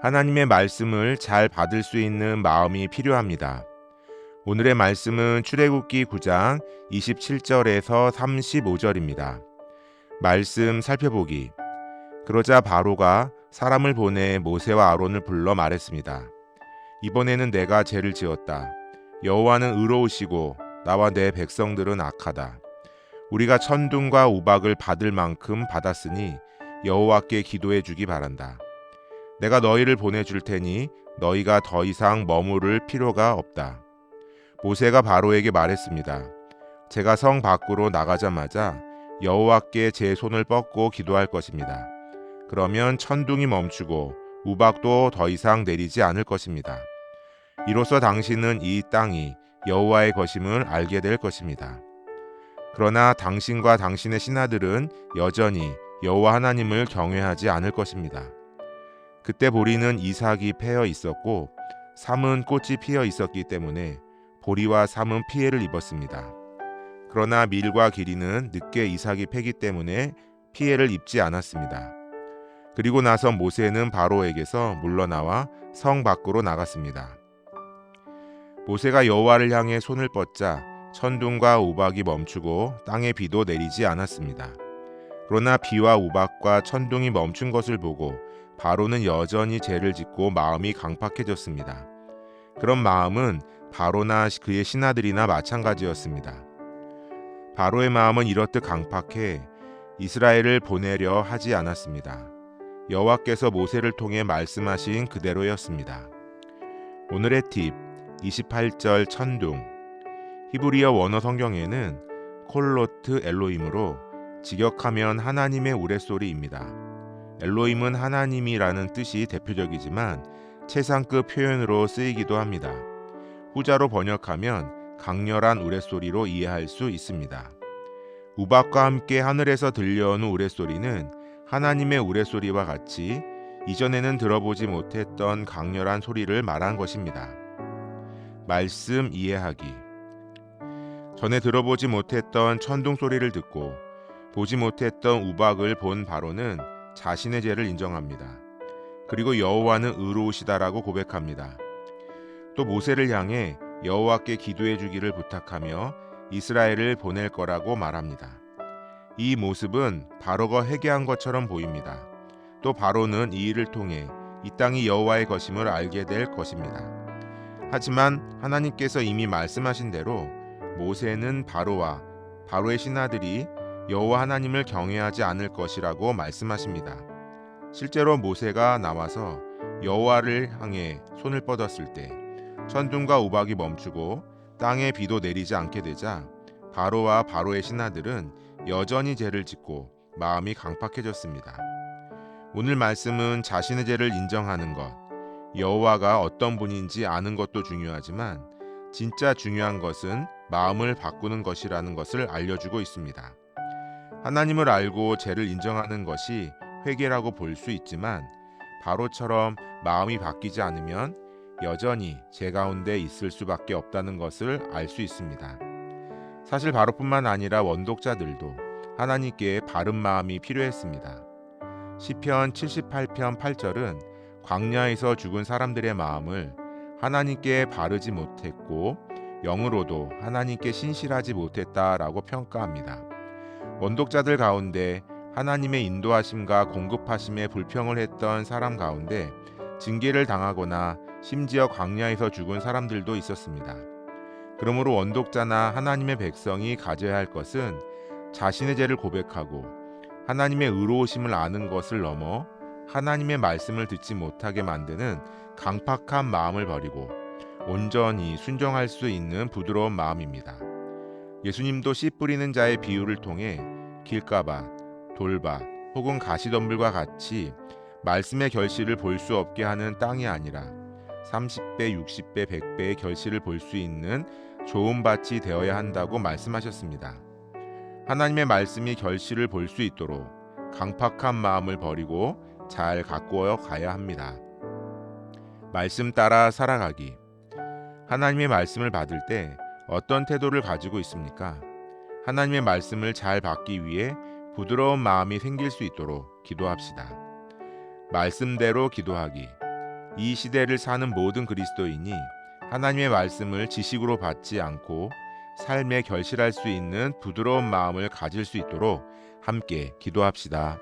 하나님의 말씀을 잘 받을 수 있는 마음이 필요합니다. 오늘의 말씀은 출애굽기 9장 27절에서 35절입니다. 말씀 살펴보기. 그러자 바로가 사람을 보내 모세와 아론을 불러 말했습니다. 이번에는 내가 죄를 지었다. 여호와는 의로우시고 나와 내 백성들은 악하다. 우리가 천둥과 우박을 받을 만큼 받았으니 여호와께 기도해 주기 바란다. 내가 너희를 보내줄 테니 너희가 더 이상 머무를 필요가 없다. 모세가 바로에게 말했습니다. 제가 성 밖으로 나가자마자 여호와께 제 손을 뻗고 기도할 것입니다. 그러면 천둥이 멈추고 우박도 더 이상 내리지 않을 것입니다. 이로써 당신은 이 땅이 여호와의 것임을 알게 될 것입니다. 그러나 당신과 당신의 신하들은 여전히 여호와 하나님을 경외하지 않을 것입니다. 그때 보리는 이삭이 패여 있었고 삼은 꽃이 피어 있었기 때문에 보리와 삼은 피해를 입었습니다. 그러나 밀과 기리는 늦게 이삭이 패기 때문에 피해를 입지 않았습니다. 그리고 나서 모세는 바로에게서 물러나와 성 밖으로 나갔습니다. 모세가 여호와를 향해 손을 뻗자 천둥과 우박이 멈추고 땅에 비도 내리지 않았습니다. 그러나 비와 우박과 천둥이 멈춘 것을 보고 바로는 여전히 죄를 짓고 마음이 강팍해졌습니다. 그런 마음은 바로나 그의 신하들이나 마찬가지였습니다. 바로의 마음은 이렇듯 강팍해 이스라엘을 보내려 하지 않았습니다. 여호와께서 모세를 통해 말씀하신 그대로였습니다. 오늘의 팁 28절 천둥. 히브리어 원어 성경에는 콜로트 엘로힘으로 직역하면 하나님의 우레소리입니다. 엘로힘은 하나님이라는 뜻이 대표적이지만 최상급 표현으로 쓰이기도 합니다. 후자로 번역하면 강렬한 우레소리로 이해할 수 있습니다. 우박과 함께 하늘에서 들려오는 우레소리는 하나님의 우레소리와 같이 이전에는 들어보지 못했던 강렬한 소리를 말한 것입니다. 말씀 이해하기. 전에 들어보지 못했던 천둥 소리를 듣고 보지 못했던 우박을 본 바로는 자신의 죄를 인정합니다. 그리고 여호와는 의로우시다라고 고백합니다. 또 모세를 향해 여호와께 기도해 주기를 부탁하며 이스라엘을 보낼 거라고 말합니다. 이 모습은 바로가 회개한 것처럼 보입니다. 또 바로는 이 일을 통해 이 땅이 여호와의 것임을 알게 될 것입니다. 하지만 하나님께서 이미 말씀하신 대로 모세는 바로와 바로의 신하들이 여호와 하나님을 경외하지 않을 것이라고 말씀하십니다. 실제로 모세가 나와서 여호와를 향해 손을 뻗었을 때 천둥과 우박이 멈추고 땅에 비도 내리지 않게 되자 바로와 바로의 신하들은 여전히 죄를 짓고 마음이 강팍해졌습니다. 오늘 말씀은 자신의 죄를 인정하는 것, 여호와가 어떤 분인지 아는 것도 중요하지만 진짜 중요한 것은 마음을 바꾸는 것이라는 것을 알려주고 있습니다. 하나님을 알고 죄를 인정하는 것이 회개라고 볼 수 있지만 바로처럼 마음이 바뀌지 않으면 여전히 죄 가운데 있을 수밖에 없다는 것을 알 수 있습니다. 사실 바로뿐만 아니라 원독자들도 하나님께 바른 마음이 필요했습니다. 시편 78편 8절은 광야에서 죽은 사람들의 마음을 하나님께 바르지 못했고 영으로도 하나님께 신실하지 못했다라고 평가합니다. 원독자들 가운데 하나님의 인도하심과 공급하심에 불평을 했던 사람 가운데 징계를 당하거나 심지어 광야에서 죽은 사람들도 있었습니다. 그러므로 원독자나 하나님의 백성이 가져야 할 것은 자신의 죄를 고백하고 하나님의 의로우심을 아는 것을 넘어 하나님의 말씀을 듣지 못하게 만드는 강팍한 마음을 버리고 온전히 순종할 수 있는 부드러운 마음입니다. 예수님도 씨 뿌리는 자의 비유를 통해 길가밭, 돌밭 혹은 가시덤불과 같이 말씀의 결실을 볼 수 없게 하는 땅이 아니라 30배, 60배, 100배의 결실을 볼 수 있는 좋은 밭이 되어야 한다고 말씀하셨습니다. 하나님의 말씀이 결실을 볼 수 있도록 강팍한 마음을 버리고 잘 가꾸어 가야 합니다. 말씀 따라 살아가기. 하나님의 말씀을 받을 때 어떤 태도를 가지고 있습니까? 하나님의 말씀을 잘 받기 위해 부드러운 마음이 생길 수 있도록 기도합시다. 말씀대로 기도하기. 이 시대를 사는 모든 그리스도인이 하나님의 말씀을 지식으로 받지 않고 삶에 결실할 수 있는 부드러운 마음을 가질 수 있도록 함께 기도합시다.